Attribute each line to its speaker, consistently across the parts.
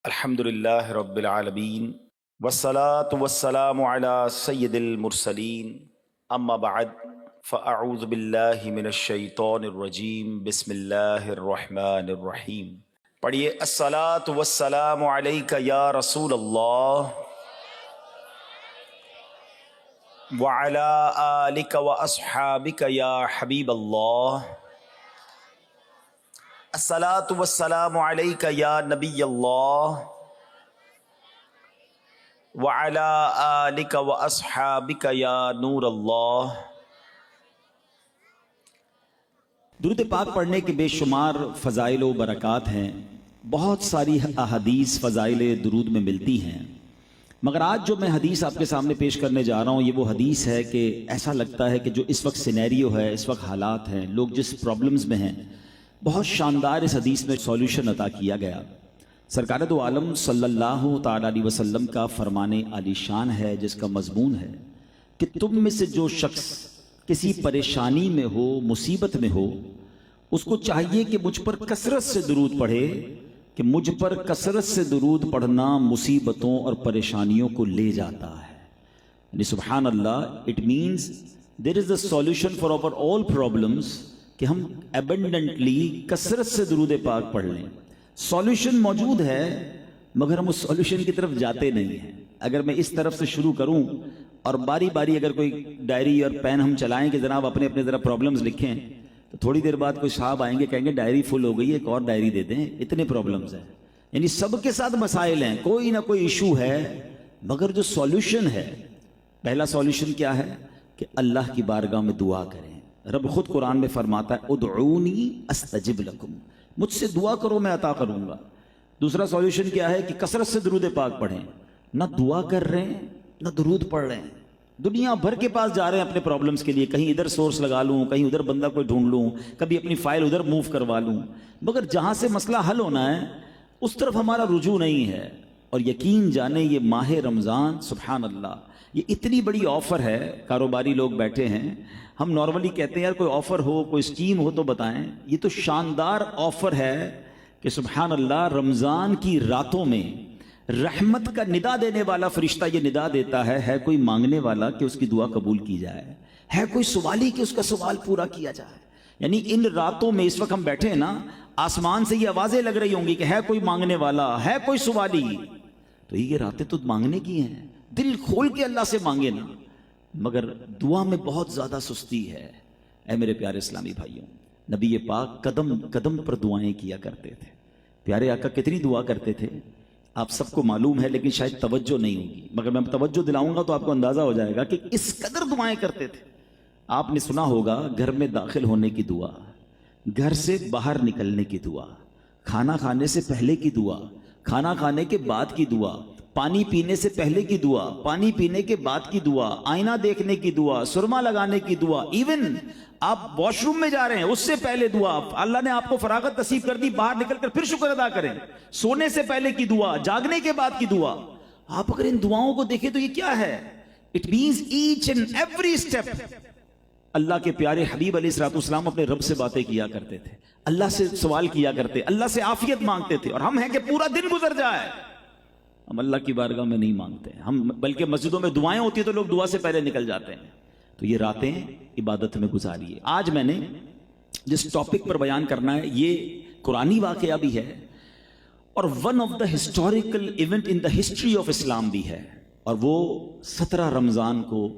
Speaker 1: الحمدللہ رب العالمین والصلاة والسلام علی سید المرسلین اما بعد فاعوذ باللہ من الشیطان الرجیم بسم اللہ الرحمن الرحیم۔ پڑھیے الصلاة والسلام علیک یا رسول اللہ وعلی آلک واصحابک یا حبیب اللہ۔ الصلاة والسلام علیک یا نبی اللہ وعلی آلک واصحابک یا نور اللہ۔
Speaker 2: درود پاک پڑھنے کے بے شمار فضائل و برکات ہیں، بہت ساری احادیث فضائل درود میں ملتی ہیں، مگر آج جو میں حدیث آپ کے سامنے پیش کرنے جا رہا ہوں یہ وہ حدیث ہے کہ ایسا لگتا ہے کہ جو اس وقت سینیریو ہے، اس وقت حالات ہیں، لوگ جس پرابلمز میں ہیں، بہت شاندار اس حدیث میں سولوشن عطا کیا گیا۔ سرکار دو عالم صلی اللہ تعالیٰ علیہ وسلم کا فرمان عالی شان ہے، جس کا مضمون ہے کہ تم میں سے جو شخص کسی پریشانی میں ہو، مصیبت میں ہو، اس کو چاہیے کہ مجھ پر کثرت سے درود پڑھے، کہ مجھ پر کثرت سے درود پڑھنا مصیبتوں اور پریشانیوں کو لے جاتا ہے۔ یعنی سبحان اللہ، it means there is a solution for our all problems, کہ ہم ایبنڈنٹلی کثرت سے درود پاک پڑھ لیں۔ سولوشن موجود ہے مگر ہم اس سولوشن کی طرف جاتے نہیں ہیں۔ اگر میں اس طرف سے شروع کروں اور باری باری اگر کوئی ڈائری اور پین ہم چلائیں کہ جناب اپنے اپنے ذرا پرابلمز لکھیں، تو تھوڑی دیر بعد کوئی صاحب آئیں گے، کہیں گے ڈائری فل ہو گئی ہے، ایک اور ڈائری دے دیں، اتنے پرابلمز ہیں۔ یعنی سب کے ساتھ مسائل ہیں، کوئی نہ کوئی ایشو ہے، مگر جو سولوشن ہے، پہلا سولوشن کیا ہے کہ اللہ کی بارگاہ میں دعا کریں۔ رب خود قرآن میں فرماتا ہے ادعونی استجب لکم، مجھ سے دعا کرو میں عطا کروں گا۔ دوسرا سولوشن کیا ہے کہ کثرت سے درود پاک پڑھیں۔ نہ دعا کر رہے ہیں نہ درود پڑھ رہے ہیں، دنیا بھر کے پاس جا رہے ہیں اپنے پرابلمز کے لیے، کہیں ادھر سورس لگا لوں، کہیں ادھر بندہ کوئی ڈھونڈ لوں، کبھی اپنی فائل ادھر موو کروا لوں، مگر جہاں سے مسئلہ حل ہونا ہے اس طرف ہمارا رجوع نہیں ہے۔ اور یقین جانے یہ ماہ رمضان، سبحان اللہ، یہ اتنی بڑی آفر ہے۔ کاروباری لوگ بیٹھے ہیں، ہم نارملی کہتے ہیں یار کوئی آفر ہو، کوئی اسکیم ہو تو بتائیں۔ یہ تو شاندار آفر ہے کہ سبحان اللہ، رمضان کی راتوں میں رحمت کا ندا دینے والا فرشتہ یہ ندا دیتا ہے کوئی مانگنے والا کہ اس کی دعا قبول کی جائے، ہے کوئی سوالی کہ اس کا سوال پورا کیا جائے۔ یعنی ان راتوں میں اس وقت ہم بیٹھے ہیں نا، آسمان سے یہ آوازیں لگ رہی ہوں گی کہ ہے کوئی مانگنے والا، ہے کوئی سوالی، تو یہ راتیں تو مانگنے کی ہیں، دل کھول کے اللہ سے مانگے نا۔ مگر دعا میں بہت زیادہ سستی ہے۔ اے میرے پیارے اسلامی بھائیوں، نبی پاک قدم قدم پر دعائیں کیا کرتے تھے۔ پیارے آقا کتنی دعا کرتے تھے آپ سب کو معلوم ہے، لیکن شاید توجہ نہیں ہوگی، مگر میں توجہ دلاؤں گا تو آپ کو اندازہ ہو جائے گا کہ اس قدر دعائیں کرتے تھے۔ آپ نے سنا ہوگا گھر میں داخل ہونے کی دعا، گھر سے باہر نکلنے کی دعا، کھانا کھانے سے پہلے کی دعا، کھانا کھانے کے بعد کی دعا، پانی پینے سے پہلے کی دعا، پانی پینے کے بعد کی دعا، آئینہ دیکھنے کی دعا، سرما لگانے کی دعا، ایون آپ واش روم میں جا رہے ہیں اس سے پہلے دعا۔ اللہ نے آپ کو فراغت نصیب کر دی، باہر نکل کر پھر شکر ادا کریں۔ سونے سے پہلے کی دعا، جاگنے کے بعد کی دعا۔ آپ اگر ان دعاؤں کو دیکھیں تو یہ کیا ہے؟ It means each and every step اللہ کے پیارے حبیب علیہ الصلوۃ والسلام اپنے رب سے باتیں کیا کرتے تھے، اللہ سے سوال کیا کرتے، اللہ سے عافیت مانگتے تھے۔ اور ہم ہیں کہ پورا دن گزر جائے، ہم اللہ کی بارگاہ میں نہیں مانگتے، ہم بلکہ مسجدوں میں دعائیں ہوتی ہیں تو لوگ دعا سے پہلے نکل جاتے ہیں۔ تو یہ راتیں عبادت میں گزاریے۔ آج میں نے جس ٹاپک پر بیان کرنا ہے یہ قرآنی واقعہ بھی ہے اور one of the historical event in the history of Islam بھی ہے، اور وہ 17 رمضان کو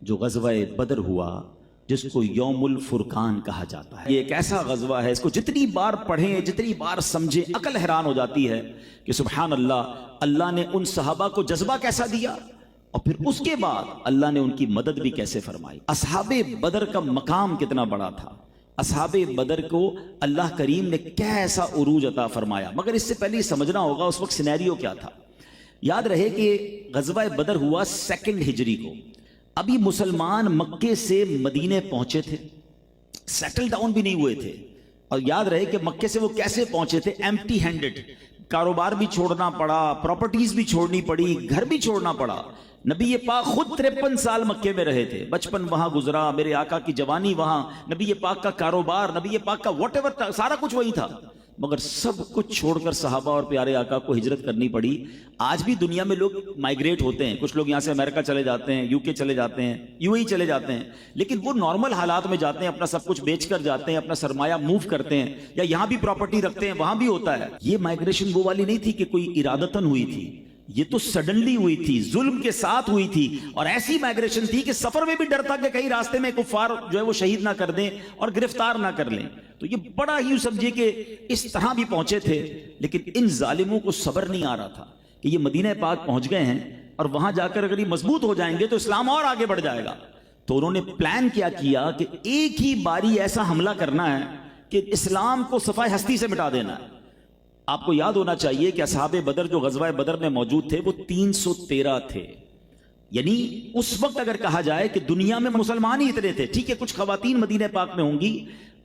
Speaker 2: جو غزوہ بدر ہوا، جس کو یوم الفرقان کہا جاتا ہے۔ یہ ایک ایسا غزوہ ہے، اس کو جتنی بار پڑھیں، جتنی بار سمجھیں، عقل حیران ہو جاتی ہے کہ سبحان اللہ، اللہ نے ان صحابہ کو جذبہ کیسا دیا، اور پھر اس کے بعد اللہ نے ان کی مدد بھی کیسے فرمائی۔ اصحاب بدر کا مقام کتنا بڑا تھا، اصحاب بدر کو اللہ کریم نے کیسا عروج عطا فرمایا۔ مگر اس سے پہلے یہ سمجھنا ہوگا اس وقت سینیریو کیا تھا۔ یاد رہے کہ غزوہ بدر ہوا 2 ہجری کو، ابھی مسلمان مکے سے مدینے پہنچے تھے، سیٹل ڈاؤن بھی نہیں ہوئے تھے۔ اور یاد رہے کہ مکے سے وہ کیسے پہنچے تھے؟ ایمٹی ہینڈڈ، کاروبار بھی چھوڑنا پڑا، پراپرٹیز بھی چھوڑنی پڑی، گھر بھی چھوڑنا پڑا۔ نبی پاک خود 53 سال مکے میں رہے تھے، بچپن وہاں گزرا، میرے آقا کی جوانی وہاں، نبی پاک کا کاروبار، نبی پاک کا واٹ ایور سارا کچھ وہی تھا۔ مگر سب کچھ چھوڑ کر صحابہ اور پیارے آقا کو ہجرت کرنی پڑی۔ آج بھی دنیا میں لوگ مائیگریٹ ہوتے ہیں، کچھ لوگ یہاں سے امریکہ چلے جاتے ہیں، یو کے چلے جاتے ہیں، یو اے چلے جاتے ہیں، لیکن وہ نارمل حالات میں جاتے ہیں، اپنا سب کچھ بیچ کر جاتے ہیں، اپنا سرمایہ موو کرتے ہیں، یا یہاں بھی پراپرٹی رکھتے ہیں، وہاں بھی ہوتا ہے۔ یہ مائیگریشن وہ والی نہیں تھی کہ کوئی ارادتاً ہوئی تھی، یہ تو سڈنلی ہوئی تھی، ظلم کے ساتھ ہوئی تھی، اور ایسی مائیگریشن تھی کہ سفر میں بھی ڈر تھا کہ کہیں راستے میں کفار جو ہے وہ شہید نہ کر دیں اور گرفتار نہ کر لیں۔ تو یہ بڑا ہی سمجھے کہ اس طرح بھی پہنچے تھے، لیکن ان ظالموں کو صبر نہیں آ رہا تھا کہ یہ مدینہ پاک پہنچ گئے ہیں اور وہاں جا کر اگر یہ مضبوط ہو جائیں گے تو اسلام اور آگے بڑھ جائے گا۔ تو انہوں نے پلان کیا کہ ایک ہی باری ایسا حملہ کرنا ہے کہ اسلام کو صفائے ہستی سے مٹا دینا ہے۔ آپ کو یاد ہونا چاہیے کہ اصحاب بدر جو غزوہ بدر میں موجود تھے وہ 313 تھے، یعنی اس وقت اگر کہا جائے کہ دنیا میں مسلمان ہی اتنے تھے، ٹھیک ہے کچھ خواتین مدینہ پاک میں ہوں گی،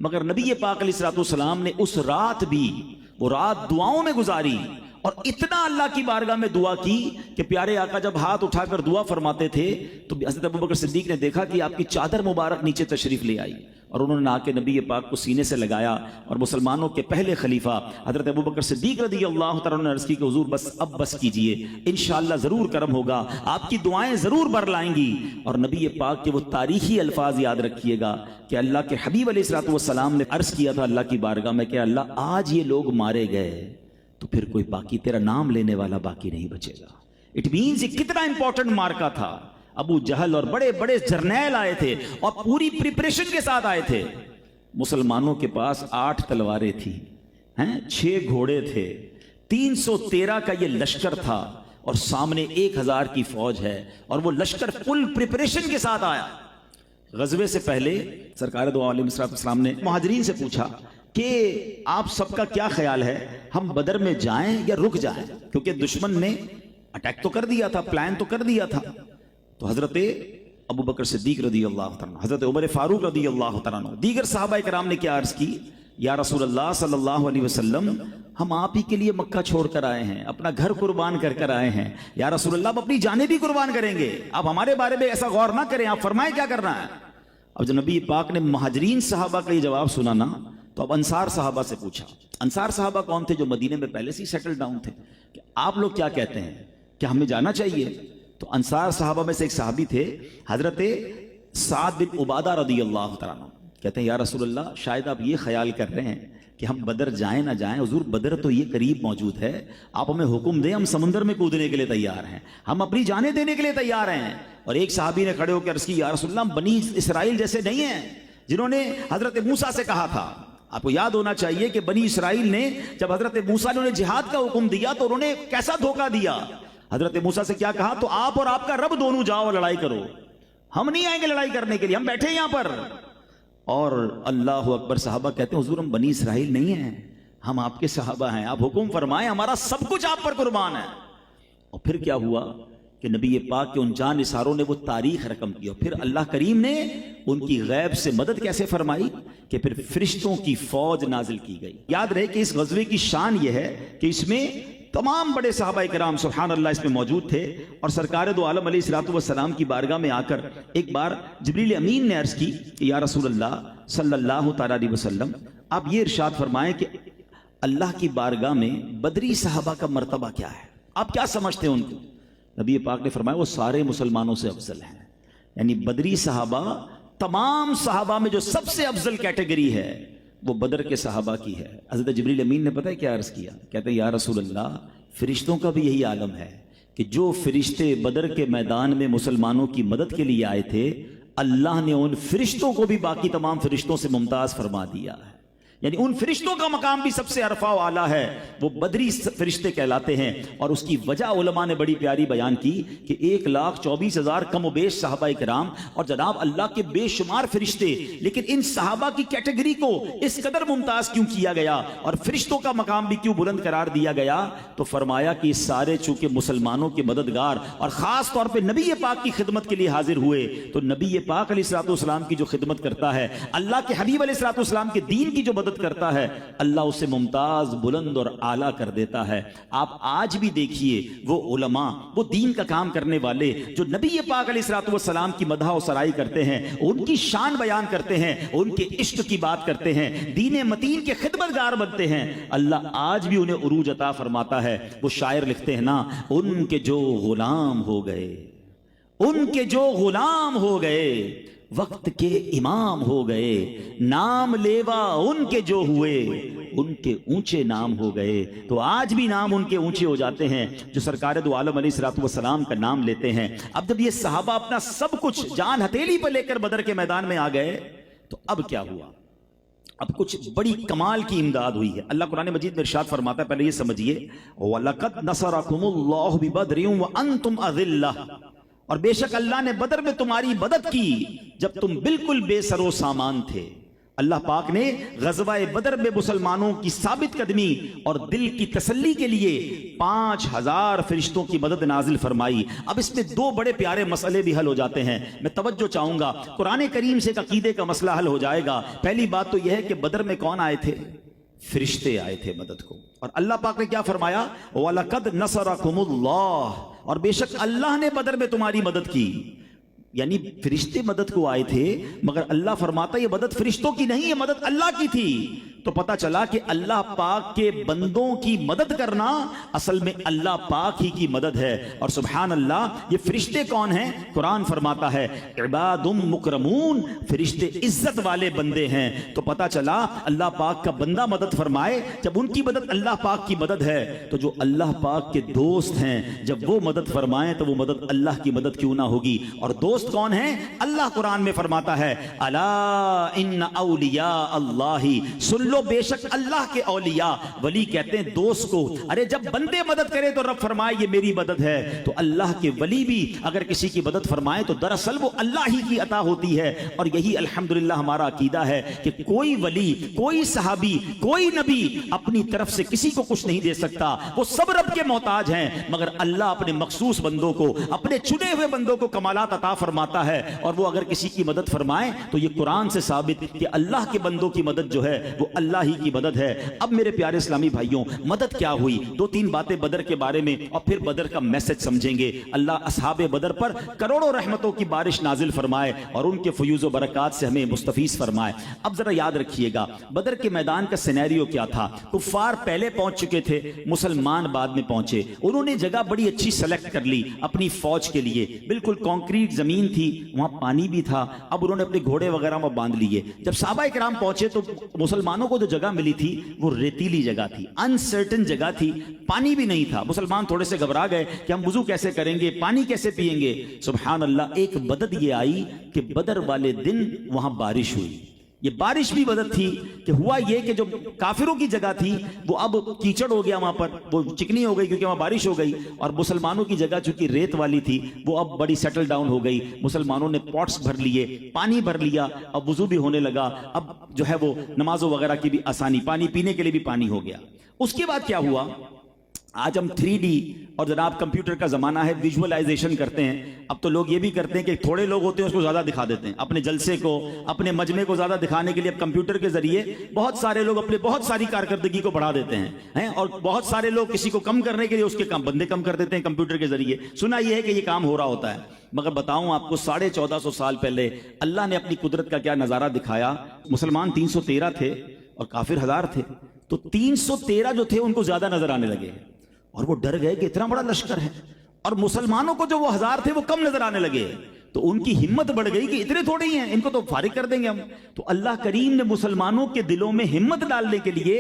Speaker 2: مگر نبی پاک علیہ الصلوۃ والسلام نے اس رات بھی وہ رات دعاؤں میں گزاری، اور اتنا اللہ کی بارگاہ میں دعا کی کہ پیارے آقا جب ہاتھ اٹھا کر دعا فرماتے تھے تو حضرت ابوبکر صدیق نے دیکھا کہ آپ کی چادر مبارک نیچے تشریف لے آئی، اور انہوں نے آ کے نبی پاک کو سینے سے لگایا، اور مسلمانوں کے پہلے خلیفہ حضرت ابوبکر صدیق رضی اللہ تعالیٰ عنہ نے عرض کی کہ حضور بس اب بس کیجئے، انشاءاللہ ضرور کرم ہوگا، آپ کی دعائیں ضرور برلائیں گی۔ اور نبی پاک کے وہ تاریخی الفاظ یاد رکھیے گا کہ اللہ کے حبیب علیہ الصلوۃ والسلام نے عرض کیا تھا اللہ کی بارگاہ میں کہ اللہ آج یہ لوگ مارے گئے تو پھر کوئی باقی تیرا نام لینے والا باقی نہیں بچے گا۔ اٹ مینز یہ کتنا امپورٹنٹ مارکا تھا۔ ابو جہل اور بڑے بڑے جرنیل آئے تھے اور پوری پریپریشن کے ساتھ آئے تھے۔ مسلمانوں کے پاس 8 تلواریں تھیں، 6 گھوڑے تھے، 313 کا یہ لشکر تھا، اور سامنے 1000 کی فوج ہے، اور وہ لشکر فل پریپریشن کے ساتھ آیا۔ غزوے سے پہلے سرکار دو عالم السلام نے مہاجرین سے پوچھا کہ آپ سب کا کیا خیال ہے، ہم بدر میں جائیں یا رک جائیں، کیونکہ دشمن نے اٹیک تو کر دیا تھا، پلان تو کر دیا تھا۔ تو حضرت ابو بکر صدیق رضی اللہ تعالیٰ عنہ، حضرت عمر فاروق رضی اللہ تعالیٰ عنہ، دیگر صحابہ کرام نے کیا عرض کی، یا رسول اللہ صلی اللہ علیہ وسلم ہم آپ ہی کے لیے مکہ چھوڑ کر آئے ہیں، اپنا گھر قربان کر کر آئے ہیں، یا رسول اللہ اب اپنی جانیں بھی قربان کریں گے، آپ ہمارے بارے میں ایسا غور نہ کریں، آپ فرمائیں کیا کرنا ہے۔ اب جب نبی پاک نے مہاجرین صحابہ کا یہ جواب سنا نا، تو اب انصار صحابہ سے پوچھا۔ انصار صحابہ کون تھے؟ جو مدینے میں پہلے سے سیٹل ڈاؤن تھے، کہ آپ لوگ کیا کہتے ہیں، کیا ہمیں جانا چاہیے؟ تو انصار صحابہ میں سے ایک صحابی تھے حضرت سعد بن عبادہ رضی اللہ تعالیٰ عنہ، کہتے ہیں یا رسول اللہ شاید آپ یہ خیال کر رہے ہیں کہ ہم بدر جائیں نہ جائیں، حضور بدر تو یہ قریب موجود ہے، آپ ہمیں حکم دیں، ہم سمندر میں کودنے کے لیے تیار ہیں، ہم اپنی جانیں دینے کے لیے تیار ہیں۔ اور ایک صحابی نے کھڑے ہو کے عرض کی یا رسول اللہ ہم بنی اسرائیل جیسے نہیں ہیں جنہوں نے حضرت موسیٰ سے کہا تھا۔ آپ کو یاد ہونا چاہیے کہ بنی اسرائیل نے جب حضرت موسیٰ نے انہیں جہاد کا حکم دیا تو انہوں نے کیسا دھوکہ دیا۔ حضرت موسیٰ سے کیا کہا، تو آپ اور آپ کا رب دونوں جاؤ اور لڑائی کرو، ہم نہیں آئیں گے لڑائی کرنے کے لیے، ہم بیٹھے یہاں پر۔ اور اللہ اکبر، صحابہ کہتے ہیں حضور ہم بنی اسرائیل نہیں ہیں، ہم آپ کے صحابہ ہیں، آپ حکم فرمائیں، ہمارا سب کچھ آپ پر قربان ہے۔ اور پھر کیا ہوا کہ نبی پاک کے ان جان نثاروں نے وہ تاریخ رقم کی، اور پھر اللہ کریم نے ان کی غیب سے مدد کیسے فرمائی کہ پھر فرشتوں کی فوج نازل کی گئی۔ یاد رہے کہ اس غزوے کی شان یہ ہے کہ اس میں تمام بڑے صحابہ کرام سبحان اللہ اس میں موجود تھے، اور سرکار دو عالم علیہ الصلوۃ والسلام کی بارگاہ میں آ کر ایک بار جبریل امین نے عرض کی کہ یا رسول اللہ صلی اللہ تعالیٰ علیہ وسلم آپ یہ ارشاد فرمائیں کہ اللہ کی بارگاہ میں بدری صحابہ کا مرتبہ کیا ہے، آپ کیا سمجھتے ہیں ان کو؟ نبی پاک نے فرمایا وہ سارے مسلمانوں سے افضل ہیں، یعنی بدری صحابہ تمام صحابہ میں جو سب سے افضل کیٹیگری ہے وہ بدر کے صحابہ کی ہے۔ حضرت جبریل امین نے پتہ ہے کیا عرض کیا، کہتے ہیں یا رسول اللہ فرشتوں کا بھی یہی عالم ہے کہ جو فرشتے بدر کے میدان میں مسلمانوں کی مدد کے لیے آئے تھے، اللہ نے ان فرشتوں کو بھی باقی تمام فرشتوں سے ممتاز فرما دیا ہے، یعنی ان فرشتوں کا مقام بھی سب سے عرفہ و اعلیٰ ہے، وہ بدری فرشتے کہلاتے ہیں۔ اور اس کی وجہ علماء نے بڑی پیاری بیان کی کہ 1,24,000 کم و بیش صحابہ کرام اور جناب اللہ کے بے شمار فرشتے، لیکن ان صحابہ کی کیٹیگری کو اس قدر ممتاز کیوں کیا گیا اور فرشتوں کا مقام بھی کیوں بلند قرار دیا گیا؟ تو فرمایا کہ سارے چونکہ مسلمانوں کے مددگار اور خاص طور پہ نبی پاک کی خدمت کے لیے حاضر ہوئے، تو نبی پاک علیہ الصلوۃ والسلام کی جو خدمت کرتا ہے، اللہ کے حبیب علیہ الصلوۃ والسلام کے دین کی جو مدد کرتا ہے اللہ اسے ممتاز، بلند اور اعلیٰ کر دیتا ہے۔ آپ آج بھی دیکھیے وہ علماء، وہ دین کا کام کرنے والے جو نبی پاک علیہ الصلوۃ والسلام کی مدح و سرائی کرتے ہیں، ان کی شان بیان کرتے ہیں، ان کے عشق کی بات کرتے ہیں، دین متین کے خدمتگار بنتے ہیں، اللہ آج بھی انہیں عروج عطا فرماتا ہے۔ وہ شاعر لکھتے ہیں نا، ان کے جو غلام ہو گئے، ان کے جو غلام ہو گئے، وقت کے امام ہو گئے، نام لیوا ان کے جو ہوئے، ان کے اونچے نام ہو گئے۔ تو آج بھی نام ان کے اونچے ہو جاتے ہیں جو سرکار دو عالم علیہ الصلوۃ والسلام کا نام لیتے ہیں۔ اب جب یہ صحابہ اپنا سب کچھ جان ہتھیلی پر لے کر بدر کے میدان میں آ گئے تو اب کیا ہوا؟ اب کچھ بڑی کمال کی امداد ہوئی ہے۔ اللہ قرآن مجید میں ارشاد فرماتا ہے، پہلے یہ سمجھیے، وَلَقَدْ نَصَرَكُمُ اللَّهُ بِبَدْرٍ وَأَنْتُمْ أَذِلَّةٌ، اور بے شک اللہ نے بدر میں تمہاری مدد کی جب تم بالکل بے سر و سامان تھے۔ اللہ پاک نے غزوہ بدر میں مسلمانوں کی ثابت قدمی اور دل کی تسلی کے لیے 5000 فرشتوں کی مدد نازل فرمائی۔ اب اس میں دو بڑے پیارے مسئلے بھی حل ہو جاتے ہیں، میں توجہ چاہوں گا، قرآن کریم سے ایک عقیدے کا مسئلہ حل ہو جائے گا۔ پہلی بات تو یہ ہے کہ بدر میں کون آئے تھے؟ فرشتے آئے تھے مدد کو، اور اللہ پاک نے کیا فرمایا؟ وَلَقَدْ نَصَرَكُمُ اللَّهُ، اور بے شک اللہ نے بدر میں تمہاری مدد کی۔ یعنی فرشتے مدد کو آئے تھے، مگر اللہ فرماتا یہ مدد فرشتوں کی نہیں، یہ مدد اللہ کی تھی۔ تو پتہ چلا کہ اللہ پاک کے بندوں کی مدد کرنا اصل میں اللہ پاک ہی کی مدد ہے۔ اور سبحان اللہ، یہ فرشتے کون ہیں؟ قرآن فرماتا ہے عباد مکرمون، فرشتے عزت والے بندے ہیں۔ تو پتہ چلا اللہ پاک کا بندہ مدد فرمائے، جب ان کی مدد اللہ پاک کی مدد ہے، تو جو اللہ پاک کے دوست ہیں جب وہ مدد فرمائیں تو وہ مدد اللہ کی مدد کیوں نہ ہوگی؟ اور دوست کون ہیں؟ اللہ قرآن میں فرماتا ہے الا ان اولیاء اللہ، سن لو بے شک اللہ کے اولیاء، ولی کہتے ہیں دوست کو۔ ارے جب بندے مدد کرے تو رب فرمائے یہ میری مدد ہے، تو اللہ کے ولی بھی اگر کسی کی مدد فرمائے تو دراصل وہ اللہ ہی کی عطا ہوتی ہے۔ اور یہی الحمدللہ ہمارا عقیدہ ہے کہ کوئی ولی، کوئی صحابی، کوئی نبی اپنی طرف سے کسی کو کچھ نہیں دے سکتا، وہ سب رب کے محتاج ہیں، مگر اللہ اپنے مخصوص بندوں کو، اپنے چنے ہوئے بندوں کو کمالات عطا فرماتا ہے۔ اور وہ اگر کسی کی مدد فرمائے تو یہ قرآن سے ثابت کہ اللہ کے بندوں کی مدد جو ہے وہ اللہ ہی کی مدد ہے۔ اب میرے پیارے اسلامی بھائیوں، مدد کیا ہوئی؟ دو تین باتیں بدر کے بارے میں اور پھر بدر کا میسج سمجھیں گے۔ اللہ اصحاب بدر پر کروڑوں رحمتوں کی بارش نازل فرمائے اور ان کے فیوز و برکات سے ہمیں مستفیض فرمائے۔ اب ذرا یاد رکھیے گا بدر کے میدان کا سینیریو کیا تھا۔ کفار پہلے پہنچ چکے تھے، مسلمان بعد میں پہنچے۔ انہوں نے جگہ بڑی اچھی سلیکٹ کر لی اپنی فوج کے لیے، بالکل کانکریٹ زمین تھی، وہاں پانی بھی تھا۔ اب انہوں نے اپنے گھوڑے وغیرہ میں باندھ لیے۔ جب صحابہ کرام پہنچے تو مسلمانوں کو جو جگہ ملی تھی وہ ریتیلی جگہ تھی، انسرٹن جگہ تھی، پانی بھی نہیں تھا۔ مسلمان تھوڑے سے گھبرا گئے کہ ہم وضو کیسے کریں گے، پانی کیسے پیئیں گے۔ سبحان اللہ، ایک مدد یہ آئی کہ بدر والے دن وہاں بارش ہوئی۔ یہ بارش بھی مدد تھی کہ ہوا یہ کہ جو کافروں کی جگہ تھی وہ اب کیچڑ ہو گیا، وہاں پر وہ چکنی ہو گئی کیونکہ وہاں بارش ہو گئی، اور مسلمانوں کی جگہ چونکہ ریت والی تھی وہ اب بڑی سیٹل ڈاؤن ہو گئی۔ مسلمانوں نے پاٹس بھر لیے، پانی بھر لیا، اب وضو بھی ہونے لگا، اب جو ہے وہ نمازوں وغیرہ کی بھی آسانی، پانی پینے کے لیے بھی پانی ہو گیا۔ اس کے بعد کیا ہوا؟ آج ہم 3D اور جناب کمپیوٹر کا زمانہ ہے، ویژولائزیشن کرتے ہیں۔ اب تو لوگ یہ بھی کرتے ہیں کہ تھوڑے لوگ ہوتے ہیں اس کو زیادہ دکھا دیتے ہیں، اپنے جلسے کو، اپنے مجمع کو زیادہ دکھانے کے لیے اب کمپیوٹر کے ذریعے بہت سارے لوگ اپنے بہت ساری کارکردگی کو بڑھا دیتے ہیں، اور بہت سارے لوگ کسی کو کم کرنے کے لیے اس کے کام بندے کم کر دیتے ہیں کمپیوٹر کے ذریعے۔ سنا یہ ہے کہ یہ کام ہو رہا ہوتا ہے، مگر بتاؤں آپ کو 1450 سال پہلے اللہ نے اپنی قدرت کا کیا نظارہ دکھایا۔ مسلمان 313 تھے اور کافر 1000 تھے، تو 313 جو تھے ان کو زیادہ نظر آنے لگے اور وہ ڈر گئے کہ اتنا بڑا لشکر ہے، اور مسلمانوں کو جو وہ 1000 تھے وہ کم نظر آنے لگے، تو ان کی ہمت بڑھ گئی کہ اتنے تھوڑے ہی ہیں، ان کو تو فارغ کر دیں گے ہم۔ تو اللہ کریم نے مسلمانوں کے دلوں میں ہمت ڈالنے کے لیے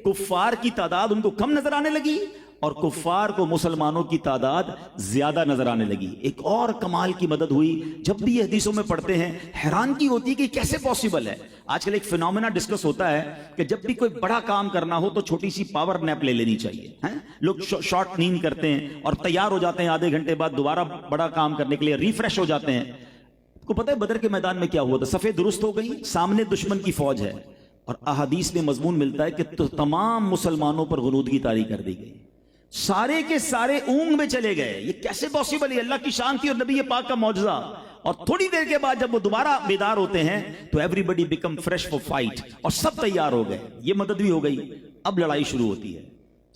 Speaker 2: کفار کی تعداد ان کو کم نظر آنے لگی اور کفار کو مسلمانوں کی تعداد زیادہ نظر آنے لگی۔ ایک اور کمال کی مدد ہوئی، جب بھی یہ حدیثوں میں پڑھتے ہیں حیرانگی ہوتی ہے کہ کیسے پاسبل ہے۔ آج کل ایک فینومینا ڈسکس ہوتا ہے کہ جب بھی کوئی بڑا کام کرنا ہو تو چھوٹی سی پاور نیپ لے لینی چاہیے۔ لوگ شارٹ نیند کرتے ہیں اور تیار ہو جاتے ہیں، آدھے گھنٹے بعد دوبارہ بڑا کام کرنے کے لیے ریفریش ہو جاتے ہیں۔ کو پتہ ہے بدر کے میدان میں کیا ہوا تھا؟ صفیں درست ہو گئی، سامنے دشمن کی فوج ہے، اور احادیث میں مضمون ملتا ہے کہ تمام مسلمانوں پر غنودگی طاری کر دی گئی۔ سارے کے سارے اونگ میں چلے گئے. یہ کیسے پاسبل ہے؟ اللہ کی شان تھی اور نبی پاک کا معجزہ. اور تھوڑی دیر کے بعد جب وہ دوبارہ بیدار ہوتے ہیں تو ایوری بڈی بیکم فریش فور فائٹ، اور سب تیار ہو گئے. یہ مدد بھی ہو گئی. اب لڑائی شروع ہوتی ہے.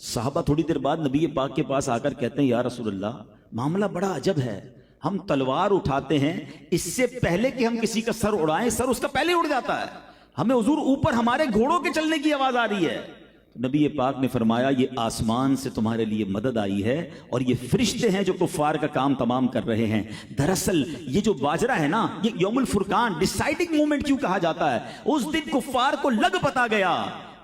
Speaker 2: صحابہ تھوڑی دیر بعد نبی پاک کے پاس آ کر کہتے ہیں یا رسول اللہ معاملہ بڑا عجب ہے، ہم تلوار اٹھاتے ہیں اس سے پہلے کہ ہم کسی کا سر اڑائیں سر اس کا پہلے اڑ جاتا ہے. ہمیں حضور اوپر ہمارے گھوڑوں کے چلنے کی آواز آ رہی ہے. نبی پاک نے فرمایا یہ آسمان سے تمہارے لیے مدد آئی ہے اور یہ فرشتے ہیں جو کفار کا کام تمام کر رہے ہیں. دراصل یہ جو باجرہ ہے نا، یہ یوم الفرقان ڈیسائیڈنگ مومنٹ کیوں کہا جاتا ہے؟ اس دن کفار کو لگ پتا گیا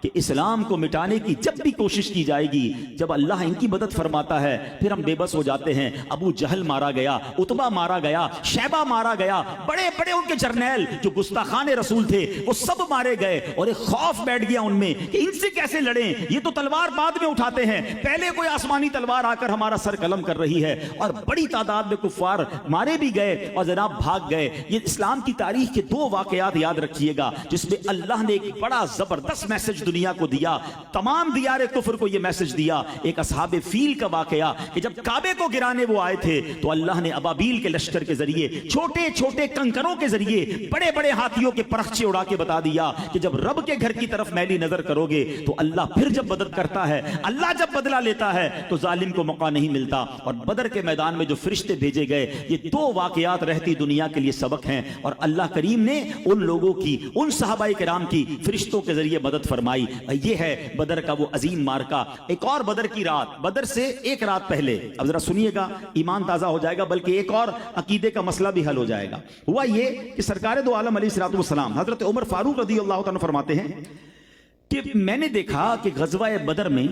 Speaker 2: کہ اسلام کو مٹانے کی جب بھی کوشش کی جائے گی، جب اللہ ان کی مدد فرماتا ہے پھر ہم بے بس ہو جاتے ہیں. ابو جہل مارا گیا، عتبہ مارا گیا، شیبہ مارا گیا، بڑے بڑے ان کے جرنیل جو گستاخان رسول تھے وہ سب مارے گئے. اور ایک خوف بیٹھ گیا ان میں کہ ان سے کیسے لڑیں، یہ تو تلوار بعد میں اٹھاتے ہیں، پہلے کوئی آسمانی تلوار آ کر ہمارا سر قلم کر رہی ہے. اور بڑی تعداد میں کفار مارے بھی گئے اور جناب بھاگ گئے. یہ اسلام کی تاریخ کے دو واقعات یاد رکھیے گا جس میں اللہ نے ایک بڑا زبردست میسج دنیا کو دیا، تمام دیار کفر کو یہ میسج دیا. ایک اصحاب فیل کا واقعہ کہ جب کعبے کو گرانے وہ آئے تھے تو اللہ نے ابابیل کے لشکر کے ذریعے، چھوٹے چھوٹے کنکروں کے ذریعے، بڑے بڑے ہاتھیوں کے پرخچے اڑا کے بتا دیا کہ جب رب کے گھر کی طرف میلی نظر کرو گے تو اللہ پھر جب مدد کرتا ہے، اللہ جب بدلہ لیتا ہے تو ظالم کو موقع نہیں ملتا. اور بدر کے میدان میں جو فرشتے بھیجے گئے، یہ دو واقعات رہتی دنیا کے لیے سبق ہیں. اور اللہ کریم نے ان لوگوں کی، ان صحابہ کرام کی فرشتوں کے ذریعے مدد فرمائی. یہ ہے بدر کا وہ عظیم مارکا. ایک اور بدر کی رات، بدر سے ایک رات پہلے، اب ذرا سنیے گا ایمان تازہ ہو جائے گا، بلکہ ایک اور عقیدے کا مسئلہ بھی حل ہو جائے گا. ہوا یہ کہ سرکار دو عالم علیہ الصلوۃ والسلام حضرت عمر فاروق رضی اللہ تعالیٰ فرماتے ہیں کہ میں نے دیکھا کہ غزوہ بدر میں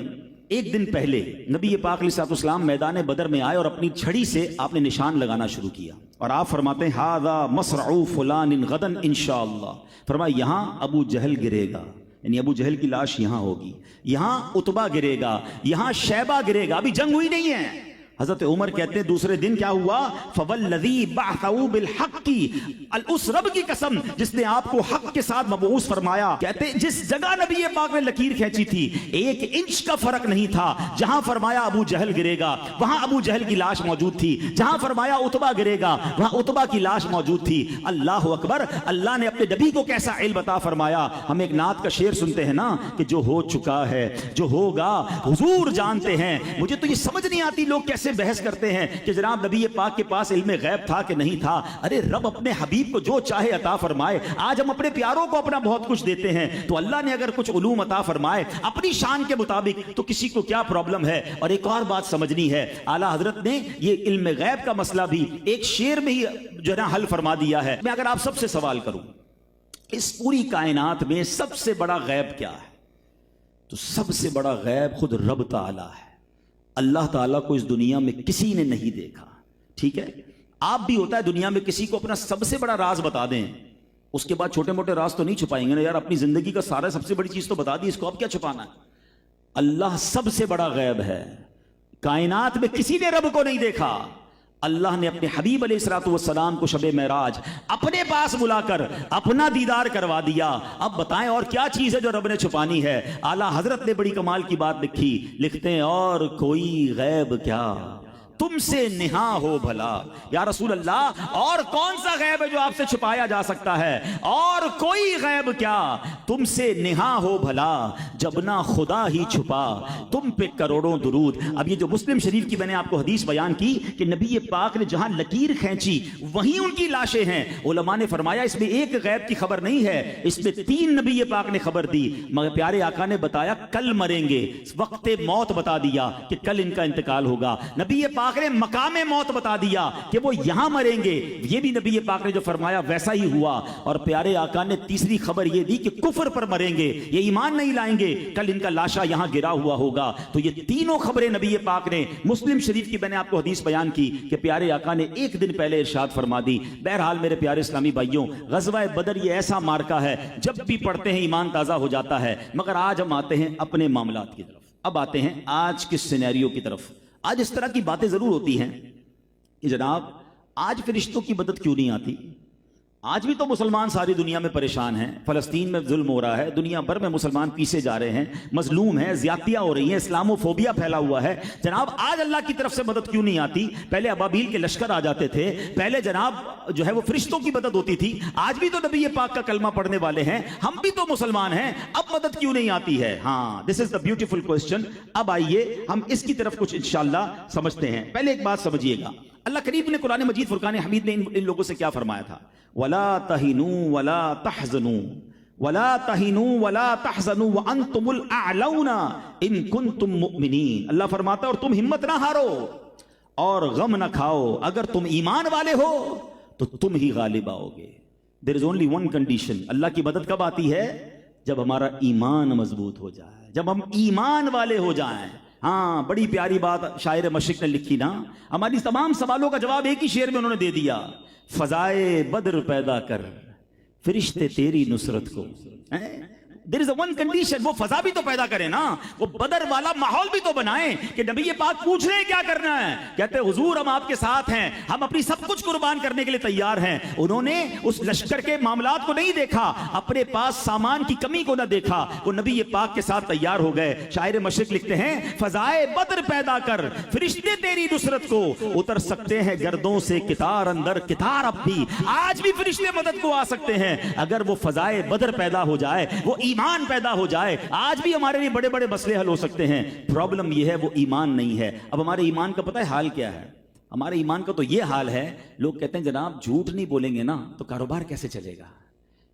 Speaker 2: ایک دن پہلے نبی پاک علیہ الصلوۃ والسلام میدان بدر میں آئے اور اپنی چھڑی سے آپ نے نشان لگانا شروع کیا. اور آپ فرماتے ہیں ھذا مصرع فلان غدا انشاءاللہ. فرمایا یہاں ابو جہل گرے گا، یعنی ابو جہل کی لاش یہاں ہوگی، یہاں عتبہ گرے گا، یہاں شیبہ گرے گا. ابھی جنگ ہوئی نہیں ہے. حضرت عمر کہتے ہیں دوسرے دن کیا ہوا؟ فوالذی بعثہ بالحق، اس رب کی قسم جس نے آپ کو حق کے ساتھ مبعوث فرمایا. کہتے ہیں جس جگہ نبی پاک نے لکیر کھینچی تھی 1 انچ کا فرق نہیں تھا. جہاں فرمایا ابو جہل گرے گا وہاں ابو جہل کی لاش موجود تھی، جہاں فرمایا عتبہ گرے گا وہاں عتبہ کی لاش موجود تھی. اللہ اکبر. اللہ نے اپنے نبی کو کیسا علم عطا فرمایا. ہم ایک نعت کا شعر سنتے ہیں نا کہ جو ہو چکا ہے جو ہوگا حضور جانتے ہیں. مجھے تو یہ سمجھ نہیں آتی لوگ کیسے بحث کرتے ہیں کہ جناب نبی پاک کے پاس علم غیب تھا کہ نہیں تھا. ارے رب اپنے حبیب کو جو چاہے عطا فرمائے. آج ہم اپنے پیاروں کو اپنا بہت کچھ دیتے ہیں تو اللہ نے اگر کچھ علوم عطا فرمائے اپنی شان کے مطابق تو کسی کو کیا پرابلم ہے. اور ایک اور بات سمجھنی ہے، اعلیٰ حضرت نے یہ علم غیب کا مسئلہ بھی ایک شعر میں ہی جو ہے حل فرما دیا ہے. میں اگر آپ سب سے سوال کروں اس پوری کائنات میں سب سے بڑا غیب کیا ہے، تو سب سے بڑا غیب خود رب تعالی ہے. اللہ تعالیٰ کو اس دنیا میں کسی نے نہیں دیکھا. ٹھیک ہے، آپ بھی ہوتا ہے دنیا میں کسی کو اپنا سب سے بڑا راز بتا دیں، اس کے بعد چھوٹے موٹے راز تو نہیں چھپائیں گے نا یار. اپنی زندگی کا سارا سب سے بڑی چیز تو بتا دی، اس کو اب کیا چھپانا ہے. اللہ سب سے بڑا غیب ہے. کائنات میں کسی نے رب کو نہیں دیکھا. اللہ نے اپنے حبیب علیہ الصلوۃ والسلام کو شب معراج اپنے پاس بلا کر اپنا دیدار کروا دیا. اب بتائیں اور کیا چیز ہے جو رب نے چھپانی ہے. اعلیٰ حضرت نے بڑی کمال کی بات لکھی، لکھتے ہیں اور کوئی غیب کیا تم سے نہا ہو بھلا. یا رسول اللہ اور کون سا غیب ہے جو آپ سے چھپایا جا سکتا ہے؟ اور کوئی غیب کیا تم سے نہا ہو بھلا، جب نہ خدا ہی چھپا تم پہ کروڑوں درود. اب یہ جو مسلم شریف کی میں نے آپ کو حدیث بیان کی کہ نبی پاک نے جہاں لکیر کھینچی وہیں ان کی لاشیں ہیں. علماء نے فرمایا اس میں ایک غیب کی خبر نہیں ہے، اس میں 3 نبی پاک نے خبر دی. مگر پیارے آقا نے بتایا کل مریں گے، وقت موت بتا دیا کہ کل ان کا انتقال ہوگا. نبی پاک نے مقام موت بتا دیا کہ وہ یہاں مریں گے، یہ بھی نبی پاک نے جو فرمایا ویسا ہی ہوا. اور پیارے آقا نے تیسری خبر یہ دی کہ کفر پر مریں گے، یہ ایمان نہیں لائیں گے، کل ان کا لاشا یہاں گرا ہوا ہوگا. تو یہ تینوں خبریں نبی پاک نے مسلم شریف کی میں نے آپ کو حدیث بیان کی کہ پیارے آقا نے ایک دن پہلے ارشاد فرما دی. بہرحال میرے پیارے اسلامی بھائیوں، غزوہ بدر یہ ایسا مارکا ہے جب بھی پڑھتے ہیں ایمان تازہ ہو جاتا ہے. مگر آج ہم آتے ہیں اپنے معاملات کی طرف. اب آتے ہیں آج کے سینیریو کی طرف. آج اس طرح کی باتیں ضرور ہوتی ہیں کہ جناب آج فرشتوں کی مدد کیوں نہیں آتی، آج بھی تو مسلمان ساری دنیا میں پریشان ہیں، فلسطین میں ظلم ہو رہا ہے، دنیا بھر میں مسلمان پیچھے جا رہے ہیں، مظلوم ہیں، زیادتیاں ہو رہی ہیں، اسلامو فوبیا پھیلا ہوا ہے۔ جناب آج اللہ کی طرف سے مدد کیوں نہیں آتی؟ پہلے ابابیل کے لشکر آ جاتے تھے، پہلے جناب جو ہے وہ فرشتوں کی مدد ہوتی تھی، آج بھی تو نبی پاک کا کلمہ پڑھنے والے ہیں، ہم بھی تو مسلمان ہیں، اب مدد کیوں نہیں آتی ہے؟ ہاں، دس از دا بیوٹیفل کوسچن۔ اب آئیے ہم اس کی طرف کچھ انشاءاللہ سمجھتے ہیں۔ پہلے ایک بات سمجھیے گا، اللہ کریم نے قرآن مجید فرقان حمید میں ان لوگوں سے کیا فرمایا تھا؟ وَلَا تَهِنُوا وَلَا تَحْزَنُوا وَلَا تَهِنُوا وَلَا تَحْزَنُوا وَأَنْتُمُ الْأَعْلَوْنَ إِن كُنتُم مُؤْمِنِينَ۔ اللہ فرماتا ہے اور تم ہمت نہ ہارو اور غم نہ کھاؤ، اگر تم ایمان والے ہو تو تم ہی غالب آؤ گے۔ There is only one condition۔ اللہ کی مدد کب آتی ہے؟ جب ہمارا ایمان مضبوط ہو جائے، جب ہم ایمان والے ہو جائیں۔ ہاں، بڑی پیاری بات شاعر مشرق نے لکھی نا، ہماری تمام سوالوں کا جواب ایک ہی شعر میں انہوں نے دے دیا، فضائے بدر پیدا کر فرشتے تیری نصرت کو۔ There is a one condition، وہ فضا بھی تو پیدا کرے نا، وہ بدر والا ماحول بھی تو بنائیں کہ نبی پاک پوچھ رہے ہیں کیا کرنا ہے، کہتے ہیں حضور ہم آپ کے ساتھ ہیں، ہم اپنی سب کچھ قربان کرنے کے لیے تیار ہیں۔ انہوں نے اس لشکر کے معاملات کو نہیں دیکھا، اپنے پاس سامان کی کمی کو نہ دیکھا، وہ نبی پاک کے ساتھ تیار ہو گئے۔ شاعر مشرق لکھتے ہیں فضائے بدر پیدا کر فرشتے تیری نصرت کو، اتر سکتے ہیں گردوں سے کتار اندر کتار، اب بھی آج بھی فرشتے مدد کو آ سکتے ہیں اگر وہ فضائے بدر پیدا ہو جائے، وہ ایمان پیدا ہو جائے، آج بھی ہمارے لیے بڑے بڑے مسئلے حل ہو سکتے ہیں۔ پرابلم یہ ہے وہ ایمان نہیں ہے۔ اب ہمارے ایمان کا پتہ ہے حال کیا ہے؟ ہمارے ایمان کا تو یہ حال ہے، لوگ کہتے ہیں جناب جھوٹ نہیں بولیں گے نا تو کاروبار کیسے چلے گا؟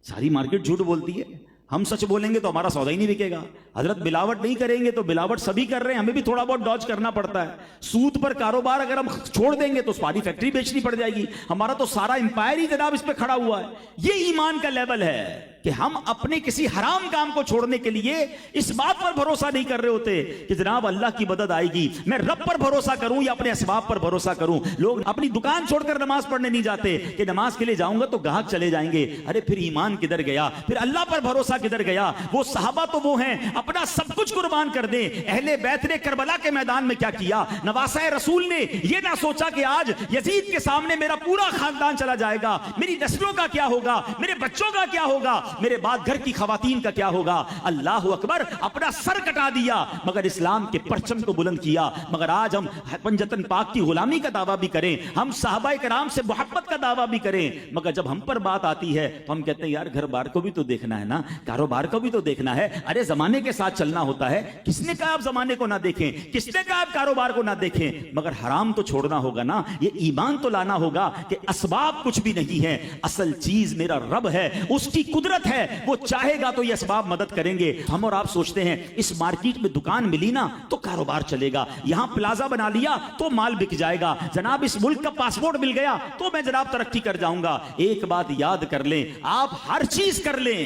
Speaker 2: ساری مارکیٹ جھوٹ بولتی ہے، ہم سچ بولیں گے تو ہمارا سودا ہی نہیں بکے گا۔ حضرت ملاوٹ نہیں کریں گے تو ملاوٹ سبھی کر رہے ہیں، ہمیں بھی تھوڑا بہت ڈاج کرنا پڑتا ہے۔ سود پر کاروبار اگر ہم چھوڑ دیں گے تو ساری فیکٹری بیچنی پڑ جائے گی، ہمارا تو سارا امپائر ہی جناب اس پہ کھڑا ہوا ہے۔ یہ ایمان کا لیول ہے کہ ہم اپنے کسی حرام کام کو چھوڑنے کے لیے اس بات پر بھروسہ نہیں کر رہے ہوتے کہ جناب اللہ کی مدد آئے گی، میں رب پر بھروسہ کروں یا اپنے اسباب پر بھروسہ کروں۔ لوگ اپنی دکان چھوڑ کر نماز پڑھنے نہیں جاتے کہ نماز کے لیے جاؤں گا تو گاہک چلے جائیں گے۔ ارے پھر ایمان کدھر گیا؟ پھر اللہ پر بھروسہ کدھر گیا؟ وہ صحابہ تو وہ ہیں اپنا سب کچھ قربان کر دیں۔ اہل بیت نے کربلا کے میدان میں کیا کیا؟ نواسہ رسول نے یہ نہ سوچا کہ آج یزید کے سامنے میرا پورا خاندان چلا جائے گا، میری نسلوں کا کیا ہوگا، میرے بچوں کا کیا ہوگا، میرے بعد گھر کی خواتین کا کیا ہوگا۔ اللہ اکبر، اپنا سر کٹا دیا مگر اسلام کے پرچم کو بلند کیا۔ مگر آج ہم پنجتن پاک کی غلامی کا دعویٰ بھی کریں، ہم صحابہ کرام سے محبت کا دعویٰ بھی کریں، مگر جب ہم پر بات آتی ہے تو ہم کہتے ہیں یار گھر بار کو بھی تو دیکھنا ہے نا، کاروبار کو بھی تو دیکھنا ہے۔ ارے زمانے کے ساتھ چلنا ہوتا ہے، کس نے کہا آپ زمانے کو نہ دیکھیں، کس نے کہا آپ کاروبار کو نہ دیکھیں، مگر حرام تو چھوڑنا ہوگا نا۔ یہ ایمان تو لانا ہوگا کہ اسباب کچھ بھی نہیں ہے، اصل چیز میرا رب ہے، اس کی قدرت ہے، وہ چاہے گا تو یہ اسباب مدد کریں گے۔ ہم اور آپ سوچتے ہیں اس مارکیٹ میں دکان ملی نا تو کاروبار چلے گا، یہاں پلازا بنا لیا تو مال بک جائے گا، جناب اس ملک کا پاسپورٹ مل گیا تو میں جناب ترقی کر جاؤں گا۔ ایک بات یاد کر لیں، آپ ہر چیز کر لیں،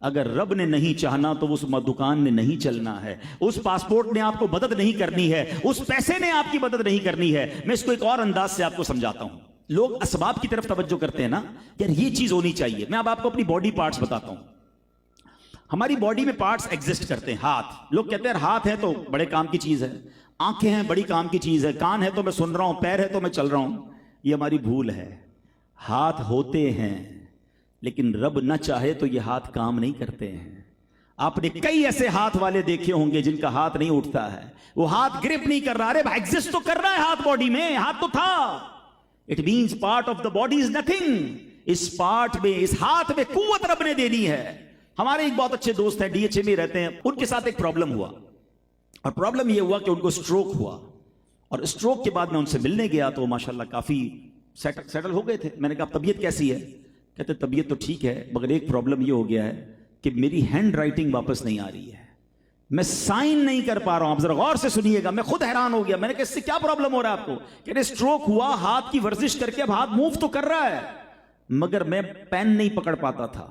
Speaker 2: اگر رب نے نہیں چاہنا تو اس دکان نے نہیں چلنا ہے، اس پاسپورٹ نے آپ کو مدد نہیں کرنی ہے، اس پیسے نے آپ کی مدد نہیں کرنی ہے۔ میں اس کو ایک اور انداز سے آپ کو سمجھاتا ہوں۔ لوگ اسباب کی طرف توجہ کرتے ہیں نا، یار یہ چیز ہونی چاہیے۔ میں اب آپ کو اپنی باڈی پارٹس بتاتا ہوں۔ ہماری باڈی میں پارٹس ایگزسٹ کرتے ہیں۔ ہاتھ، لوگ کہتے ہیں ہاتھ ہے تو بڑے کام کی چیز ہے، آنکھیں ہیں بڑی کام کی چیز ہے، کان ہے تو میں سن رہا ہوں، پیر ہے تو میں چل رہا ہوں۔ یہ ہماری بھول ہے۔ ہاتھ ہوتے ہیں لیکن رب نہ چاہے تو یہ ہاتھ کام نہیں کرتے ہیں۔ آپ نے کئی ایسے ہاتھ والے دیکھے ہوں گے جن کا ہاتھ نہیں اٹھتا ہے، وہ ہاتھ گرپ نہیں کر رہا۔ ارے ایگزسٹ تو کر رہا ہے ہاتھ، باڈی میں ہاتھ تو تھا۔ It means part of the body is nothing. اس پارٹ میں، اس ہاتھ میں قوت رب نے دینی ہے۔ ہمارے ایک بہت اچھے دوست ہیں، ڈی ایچ اے میں رہتے ہیں، ان کے ساتھ ایک پرابلم ہوا، اور پرابلم یہ ہوا کہ ان کو سٹروک ہوا، اور سٹروک کے بعد میں ان سے ملنے گیا تو ماشاءاللہ کافی سیٹل ہو گئے تھے۔ میں نے کہا طبیعت کیسی ہے؟ کہتے طبیعت تو ٹھیک ہے مگر ایک پرابلم یہ ہو گیا ہے کہ میری ہینڈ رائٹنگ واپس نہیں آ رہی ہے، میں سائن نہیں کر پا رہا ہوں۔ آپ ذرا غور سے سنیے گا، میں خود حیران ہو گیا۔ میں نے کہا اس سے کیا پرابلم ہو رہا ہے آپ کو؟ کہتے سٹروک ہوا، ہاتھ کی ورزش کر کے اب ہاتھ موو تو کر رہا ہے مگر میں پین نہیں پکڑ پاتا تھا،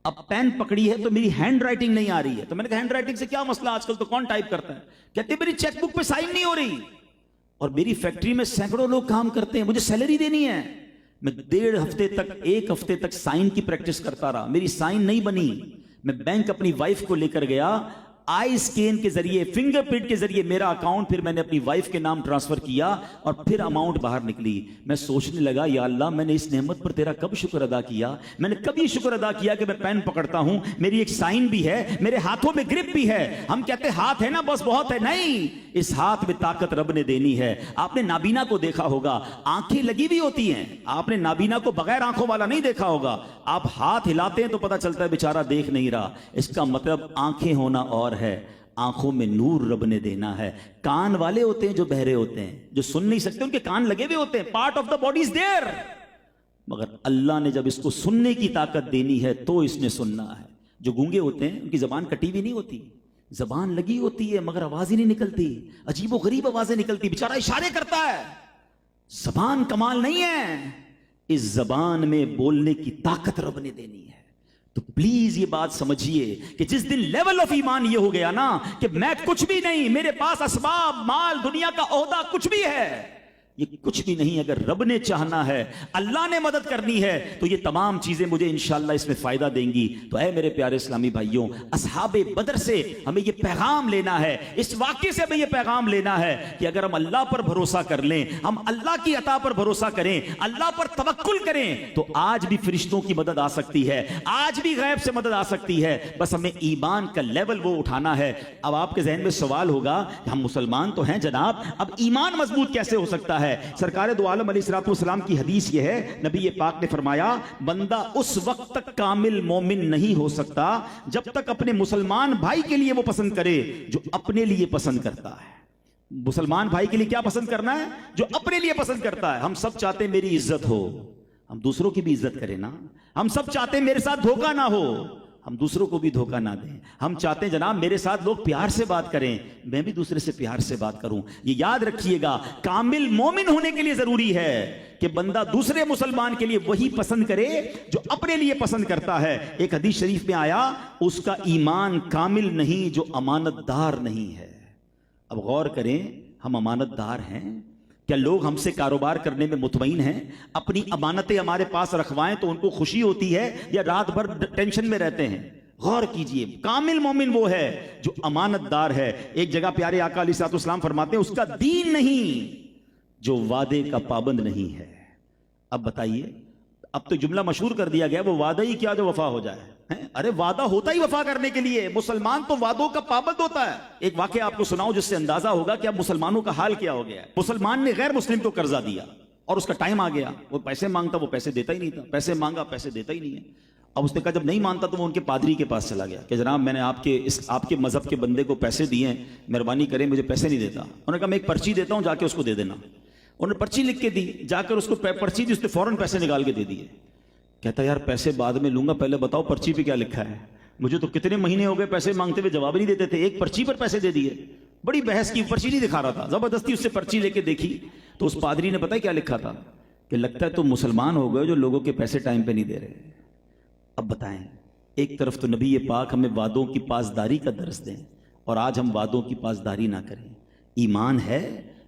Speaker 2: اب پین پکڑی ہے تو میری ہینڈ رائٹنگ نہیں آ رہی ہے۔ تو میں نے کہا ہینڈ رائٹنگ سے کیا مسئلہ، آج کل تو کون ٹائپ کرتا ہے؟ کہتے میری چیک بک پہ سائن نہیں ہو رہی، اور میری فیکٹری میں سینکڑوں لوگ کام کرتے ہیں، مجھے سیلری دینی ہے۔ میں 1.5 ہفتے تک، 1 ہفتے تک سائن کی پریکٹس کرتا رہا، میری سائن نہیں بنی۔ میں بینک اپنی وائف کو لے کر گیا، آئی اسکین کے ذریعے، فنگر پرنٹ کے ذریعے میرا اکاؤنٹ پھر میں نے اپنی وائف کے نام ٹرانسفر کیا اور پھر اماؤنٹ باہر نکلی. میں سوچنے لگا یا اللہ میں نے اس نعمت پر تیرا کب شکر ادا کیا؟ میں نے کبھی شکر ادا کیا کہ میں پین پکڑتا ہوں، میری ایک سائن بھی ہے، میرے ہاتھوں میں گرپ بھی ہے. ہم کہتے ہاتھ ہے نا بس بہت ہے، نہیں، اس ہاتھ میں طاقت رب نے دینی ہے. آپ نے نابینا کو دیکھا ہوگا، آنکھیں لگی بھی ہوتی ہیں، آپ نے نابینا کو بغیر آنکھوں والا نہیں دیکھا ہوگا. آپ ہاتھ ہلاتے ہیں تو پتہ چلتا ہے بیچارہ دیکھ نہیں رہا. اس کا مطلب آنکھیں ہونا اور ہے، آنکھوں میں نور رب نے دینا ہے. کان والے ہوتے ہیں جو بہرے ہوتے ہیں، جو سن نہیں سکتے، ان کے کان لگے ہوئے ہوتے ہیں، part of the body is there. مگر اللہ نے جب اس کو سننے کی طاقت دینی ہے تو اس نے سننا ہے. جو گونگے ہوتے ہیں ان کی زبان کٹی بھی نہیں ہوتی، زبان لگی ہوتی ہے مگر آواز ہی نہیں نکلتی، عجیب و غریب آوازیں نکلتی، بیچارہ اشارے کرتا ہے. زبان کمال نہیں ہے، اس زبان میں بولنے کی طاقت رب نے دینی ہے. تو پلیز یہ بات سمجھیے کہ جس دن لیول آف ایمان یہ ہو گیا نا کہ میں کچھ بھی نہیں، میرے پاس اسباب، مال، دنیا کا عہدہ کچھ بھی ہے، یہ کچھ بھی نہیں، اگر رب نے چاہنا ہے، اللہ نے مدد کرنی ہے تو یہ تمام چیزیں مجھے انشاءاللہ اس میں فائدہ دیں گی. تو اے میرے پیارے اسلامی بھائیوں، اصحاب بدر سے ہمیں یہ پیغام لینا ہے، اس واقعے سے ہمیں یہ پیغام لینا ہے کہ اگر ہم اللہ پر بھروسہ کر لیں، ہم اللہ کی عطا پر بھروسہ کریں، اللہ پر توکل کریں، تو آج بھی فرشتوں کی مدد آ سکتی ہے، آج بھی غیب سے مدد آ سکتی ہے. بس ہمیں ایمان کا لیول وہ اٹھانا ہے. اب آپ کے ذہن میں سوال ہوگا کہ ہم مسلمان تو ہیں جناب، اب ایمان مضبوط کیسے ہو سکتا ہے؟ سرکار دو عالم علیہ الصلوۃ والسلام کی حدیث یہ ہے، نبی پاک نے فرمایا بندہ اس وقت تک کامل مومن نہیں ہو سکتا جب تک اپنے مسلمان بھائی کے لیے وہ پسند کرے جو اپنے لیے پسند کرتا ہے. مسلمان بھائی کے لیے کیا پسند کرنا ہے؟ جو اپنے لیے پسند کرتا ہے. ہم سب چاہتے ہیں میری عزت ہو، ہم دوسروں کی بھی عزت کریں نا. ہم سب چاہتے ہیں میرے ساتھ دھوکہ نہ ہو، ہم دوسروں کو بھی دھوکہ نہ دیں. ہم چاہتے ہیں جناب میرے ساتھ لوگ پیار سے بات کریں، میں بھی دوسرے سے پیار سے بات کروں. یہ یاد رکھیے گا، کامل مومن ہونے کے لیے ضروری ہے کہ بندہ دوسرے مسلمان کے لیے وہی پسند کرے جو اپنے لیے پسند کرتا ہے. ایک حدیث شریف میں آیا اس کا ایمان کامل نہیں جو امانت دار نہیں ہے. اب غور کریں، ہم امانت دار ہیں؟ کیا لوگ ہم سے کاروبار کرنے میں مطمئن ہیں؟ اپنی امانتیں ہمارے پاس رکھوائیں تو ان کو خوشی ہوتی ہے یا رات بھر ٹینشن میں رہتے ہیں؟ غور کیجئے، کامل مومن وہ ہے جو امانت دار ہے. ایک جگہ پیارے آقا علیہ الصلوۃ والسلام فرماتے ہیں اس کا دین نہیں جو وعدے کا پابند نہیں ہے. اب بتائیے، اب تو جملہ مشہور کر دیا گیا، وہ وعدہ ہی کیا جو وفا ہو جائے. ارے وعدہ ہوتا ہی وفا کرنے کے لیے، مسلمان تو وعدوں کا پابند ہوتا ہے. ایک واقعہ آپ کو سناؤں جس سے اندازہ ہوگا کہ اب مسلمانوں کا حال کیا ہو گیا ہے. مسلمان نے غیر مسلم کو قرضہ دیا اور اس کا ٹائم آ گیا، وہ پیسے مانگتا، وہ پیسے دیتا ہی نہیں تھا، پیسے مانگا، پیسے دیتا ہی نہیں ہے. اب اس نے کہا جب نہیں مانتا تو وہ ان کے پادری کے پاس چلا گیا کہ جناب میں نے آپ کے مذہب کے بندے کو پیسے دیے ہیں، مہربانی کریں مجھے پیسے نہیں دیتا. انہوں نے کہا میں ایک پرچی دیتا ہوں، جا کے اس کو دے دینا. انہوں نے پرچی لکھ کے دی، جا کر اس کو پرچی دی، اس نے فوراً پیسے نکال کے دے دیے. کہتا یار پیسے بعد میں لوں گا، پہلے بتاؤ پرچی پہ کیا لکھا ہے. مجھے تو کتنے مہینے ہو گئے پیسے مانگتے ہوئے جواب نہیں دیتے تھے، ایک پرچی پر پیسے دے دیے. بڑی بحث کی، پرچی نہیں دکھا رہا تھا، زبردستی اس سے پرچی لے کے دیکھی تو اس پادری نے پتہ کیا لکھا تھا کہ لگتا ہے تم مسلمان ہو گئے جو لوگوں کے پیسے ٹائم پہ نہیں دے رہے. اب بتائیں، ایک طرف تو نبی پاک ہمیں وعدوں کی پاسداری کا درس دیں اور آج ہم وعدوں کی پاسداری نہ کریں. ایمان ہے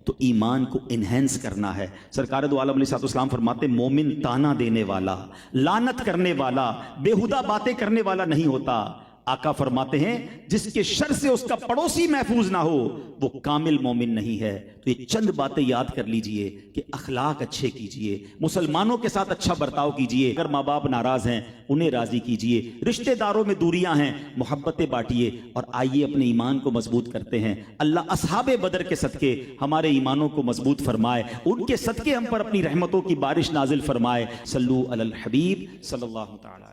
Speaker 2: تو ایمان کو انہینس کرنا ہے. سرکار دو عالم علیہ الصلوۃ والسلام فرماتے مومن تانا دینے والا، لعنت کرنے والا، بیہودہ باتیں کرنے والا نہیں ہوتا. آقا فرماتے ہیں جس کے شر سے اس کا پڑوسی محفوظ نہ ہو وہ کامل مومن نہیں ہے. تو یہ چند باتیں یاد کر لیجئے کہ اخلاق اچھے کیجئے، مسلمانوں کے ساتھ اچھا برتاؤ کیجئے، اگر ماں باپ ناراض ہیں انہیں راضی کیجئے، رشتہ داروں میں دوریاں ہیں محبتیں بانٹیے، اور آئیے اپنے ایمان کو مضبوط کرتے ہیں. اللہ اصحاب بدر کے صدقے ہمارے ایمانوں کو مضبوط فرمائے، ان کے صدقے ہم پر اپنی رحمتوں کی بارش نازل فرمائے. صلو علی الحبیب صلی اللہ تعالی